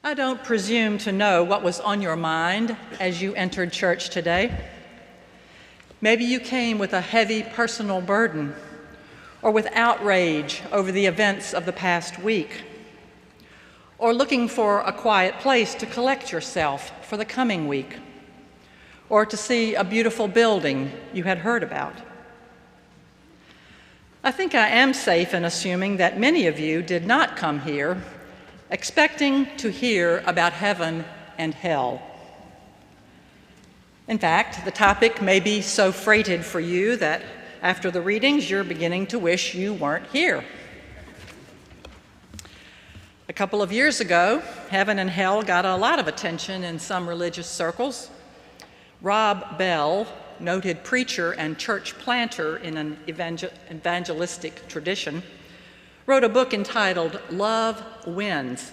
I don't presume to know what was on your mind as you entered church today. Maybe you came with a heavy personal burden or with outrage over the events of the past week, or looking for a quiet place to collect yourself for the coming week, or to see a beautiful building you had heard about. I think I am safe in assuming that many of you did not come here expecting to hear about heaven and hell. In fact, the topic may be so freighted for you that after the readings, you're beginning to wish you weren't here. A couple of years ago, heaven and hell got a lot of attention in some religious circles. Rob Bell, noted preacher and church planter in an evangelistic tradition, wrote a book entitled Love Wins,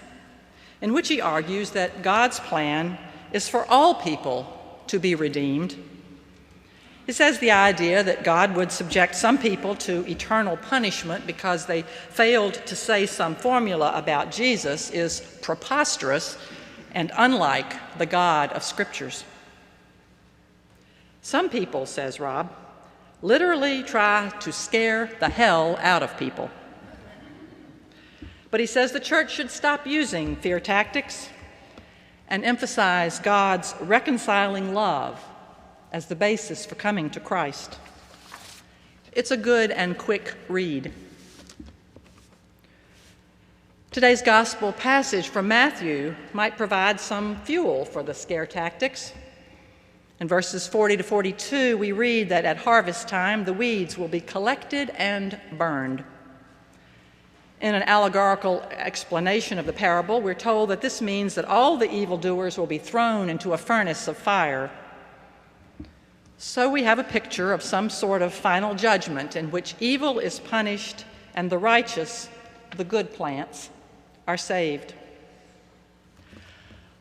in which he argues that God's plan is for all people to be redeemed. He says the idea that God would subject some people to eternal punishment because they failed to say some formula about Jesus is preposterous and unlike the God of Scriptures. Some people, says Rob, literally try to scare the hell out of people. But he says the church should stop using fear tactics and emphasize God's reconciling love as the basis for coming to Christ. It's a good and quick read. Today's gospel passage from Matthew might provide some fuel for the scare tactics. In verses 40 to 42, we read that at harvest time, the weeds will be collected and burned. In an allegorical explanation of the parable, we're told that this means that all the evildoers will be thrown into a furnace of fire. So we have a picture of some sort of final judgment in which evil is punished and the righteous, the good plants, are saved.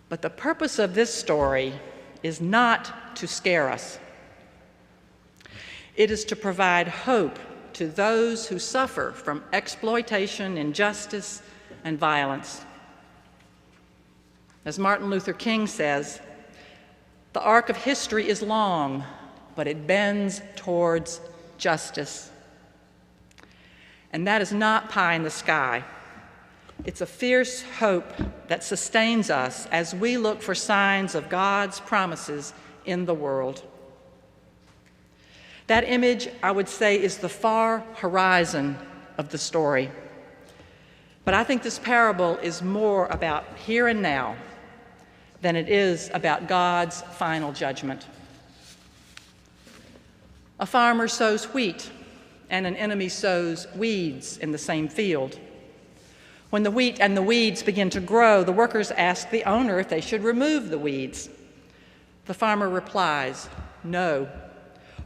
But the purpose of this story is not to scare us. It is to provide hope to those who suffer from exploitation, injustice, and violence. As Martin Luther King says, the arc of history is long, but it bends towards justice. And that is not pie in the sky. It's a fierce hope that sustains us as we look for signs of God's promises in the world. That image, I would say, is the far horizon of the story. But I think this parable is more about here and now than it is about God's final judgment. A farmer sows wheat, and an enemy sows weeds in the same field. When the wheat and the weeds begin to grow, the workers ask the owner if they should remove the weeds. The farmer replies, "No,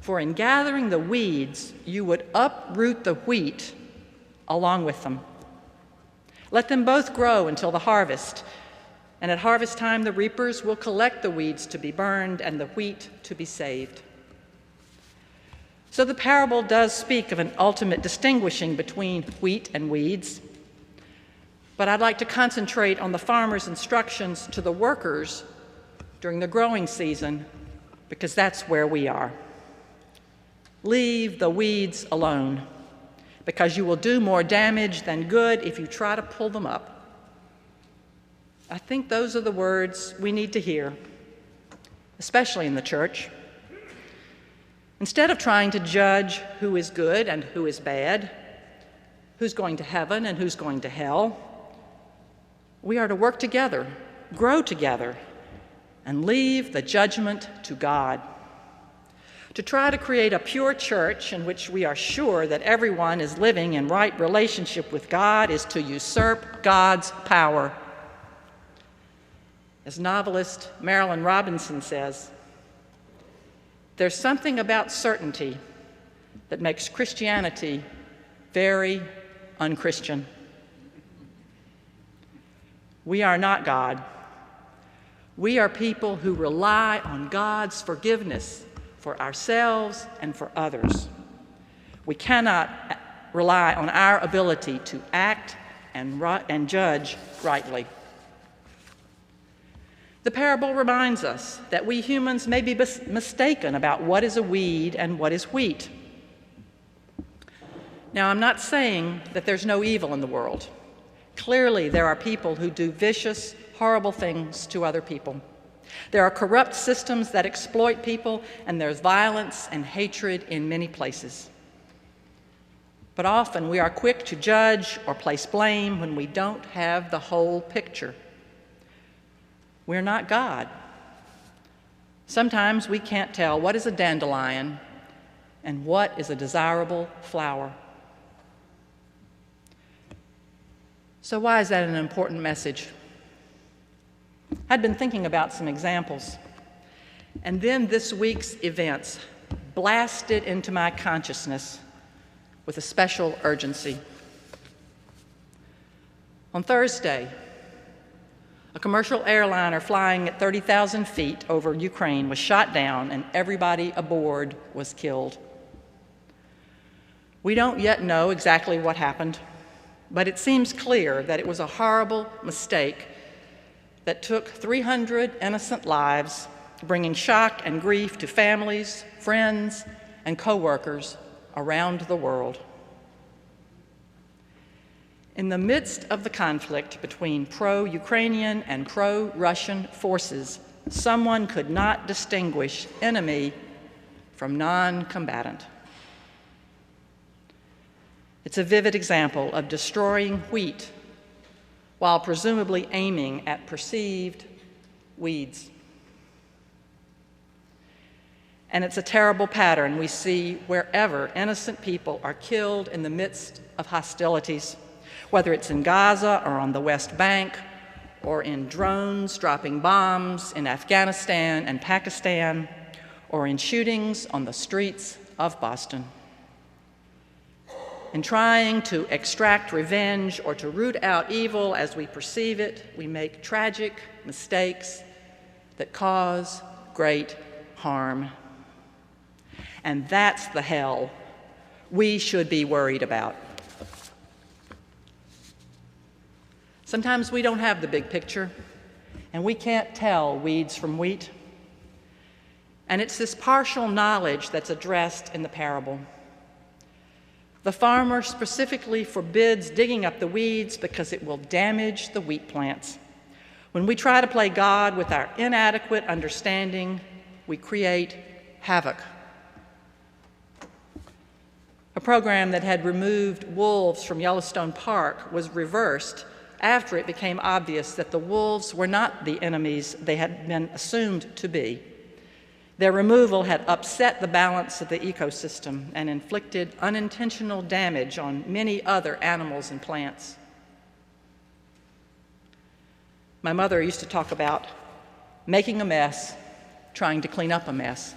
for in gathering the weeds, you would uproot the wheat along with them. Let them both grow until the harvest, and at harvest time the reapers will collect the weeds to be burned and the wheat to be saved." So the parable does speak of an ultimate distinguishing between wheat and weeds. But I'd like to concentrate on the farmer's instructions to the workers during the growing season, because that's where we are. Leave the weeds alone, because you will do more damage than good if you try to pull them up. I think those are the words we need to hear, especially in the church. Instead of trying to judge who is good and who is bad, who's going to heaven and who's going to hell, we are to work together, grow together, and leave the judgment to God. To try to create a pure church in which we are sure that everyone is living in right relationship with God is to usurp God's power. As novelist Marilyn Robinson says, there's something about certainty that makes Christianity very unchristian. We are not God. We are people who rely on God's forgiveness for ourselves and for others. We cannot rely on our ability to act and judge rightly. The parable reminds us that we humans may be mistaken about what is a weed and what is wheat. Now, I'm not saying that there's no evil in the world. Clearly, there are people who do vicious, horrible things to other people. There are corrupt systems that exploit people, and there's violence and hatred in many places. But often we are quick to judge or place blame when we don't have the whole picture. We're not God. Sometimes we can't tell what is a dandelion and what is a desirable flower. So why is that an important message? I'd been thinking about some examples, and then this week's events blasted into my consciousness with a special urgency. On Thursday, a commercial airliner flying at 30,000 feet over Ukraine was shot down and everybody aboard was killed. We don't yet know exactly what happened, but it seems clear that it was a horrible mistake that took 300 innocent lives, bringing shock and grief to families, friends, and co-workers around the world. In the midst of the conflict between pro-Ukrainian and pro-Russian forces, someone could not distinguish enemy from non-combatant. It's a vivid example of destroying wheat while presumably aiming at perceived weeds. And it's a terrible pattern we see wherever innocent people are killed in the midst of hostilities, whether it's in Gaza or on the West Bank, or in drones dropping bombs in Afghanistan and Pakistan, or in shootings on the streets of Boston. In trying to extract revenge or to root out evil as we perceive it, we make tragic mistakes that cause great harm. And that's the hell we should be worried about. Sometimes we don't have the big picture, and we can't tell weeds from wheat. And it's this partial knowledge that's addressed in the parable. The farmer specifically forbids digging up the weeds because it will damage the wheat plants. When we try to play God with our inadequate understanding, we create havoc. A program that had removed wolves from Yellowstone Park was reversed after it became obvious that the wolves were not the enemies they had been assumed to be. Their removal had upset the balance of the ecosystem and inflicted unintentional damage on many other animals and plants. My mother used to talk about making a mess, trying to clean up a mess.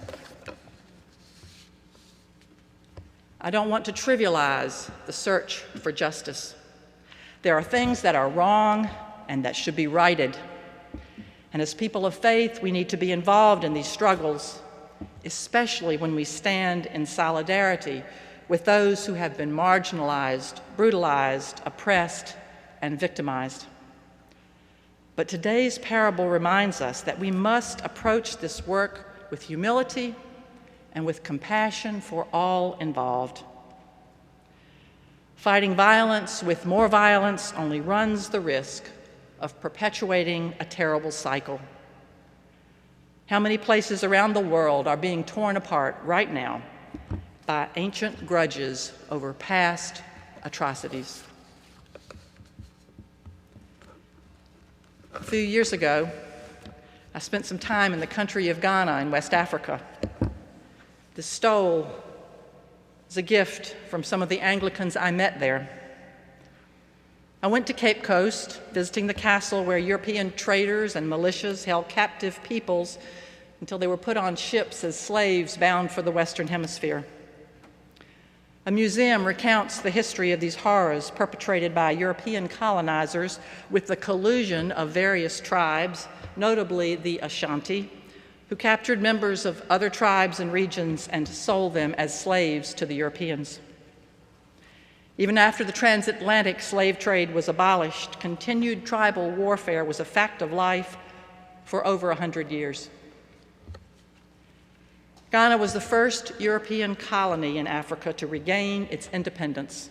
I don't want to trivialize the search for justice. There are things that are wrong and that should be righted. And as people of faith, we need to be involved in these struggles, especially when we stand in solidarity with those who have been marginalized, brutalized, oppressed, and victimized. But today's parable reminds us that we must approach this work with humility and with compassion for all involved. Fighting violence with more violence only runs the risk of perpetuating a terrible cycle. How many places around the world are being torn apart right now by ancient grudges over past atrocities? A few years ago, I spent some time in the country of Ghana in West Africa. The stole was a gift from some of the Anglicans I met there. I went to Cape Coast, visiting the castle where European traders and militias held captive peoples until they were put on ships as slaves bound for the Western Hemisphere. A museum recounts the history of these horrors perpetrated by European colonizers with the collusion of various tribes, notably the Ashanti, who captured members of other tribes and regions and sold them as slaves to the Europeans. Even after the transatlantic slave trade was abolished, continued tribal warfare was a fact of life for over 100 years. Ghana was the first European colony in Africa to regain its independence.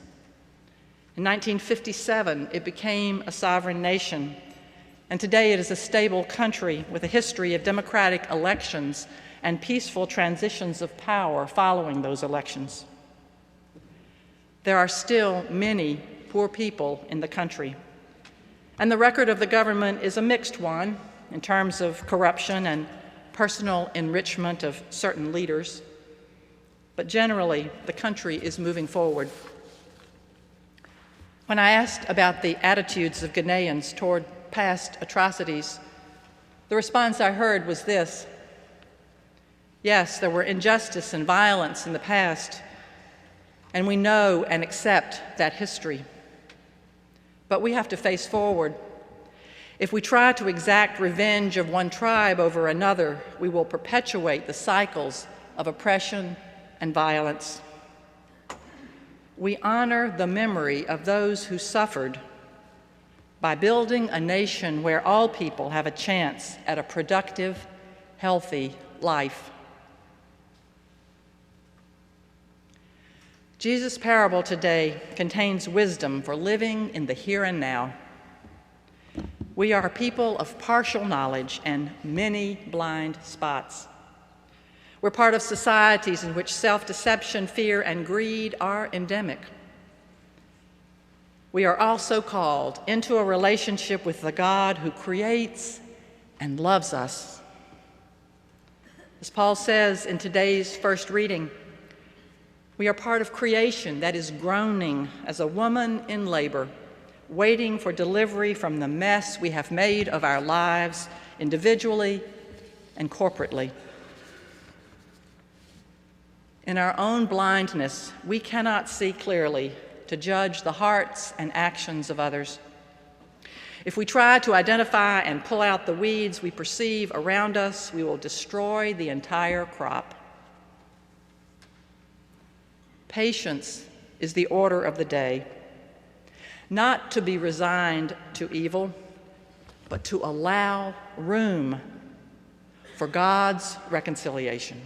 In 1957, it became a sovereign nation, and today it is a stable country with a history of democratic elections and peaceful transitions of power following those elections. There are still many poor people in the country, and the record of the government is a mixed one in terms of corruption and personal enrichment of certain leaders, but generally the country is moving forward. When I asked about the attitudes of Ghanaians toward past atrocities, the response I heard was this: yes, there were injustice and violence in the past, and we know and accept that history. But we have to face forward. If we try to exact revenge of one tribe over another, we will perpetuate the cycles of oppression and violence. We honor the memory of those who suffered by building a nation where all people have a chance at a productive, healthy life. Jesus' parable today contains wisdom for living in the here and now. We are a people of partial knowledge and many blind spots. We're part of societies in which self-deception, fear, and greed are endemic. We are also called into a relationship with the God who creates and loves us. As Paul says in today's first reading, we are part of creation that is groaning as a woman in labor, waiting for delivery from the mess we have made of our lives individually and corporately. In our own blindness, we cannot see clearly to judge the hearts and actions of others. If we try to identify and pull out the weeds we perceive around us, we will destroy the entire crop. Patience is the order of the day, not to be resigned to evil, but to allow room for God's reconciliation.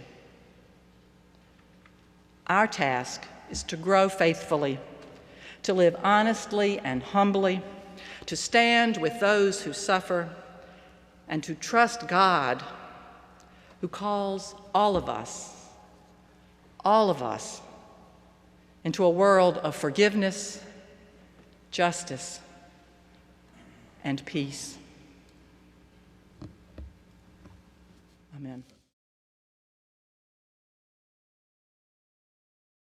Our task is to grow faithfully, to live honestly and humbly, to stand with those who suffer, and to trust God, who calls all of us, into a world of forgiveness, justice, and peace. Amen.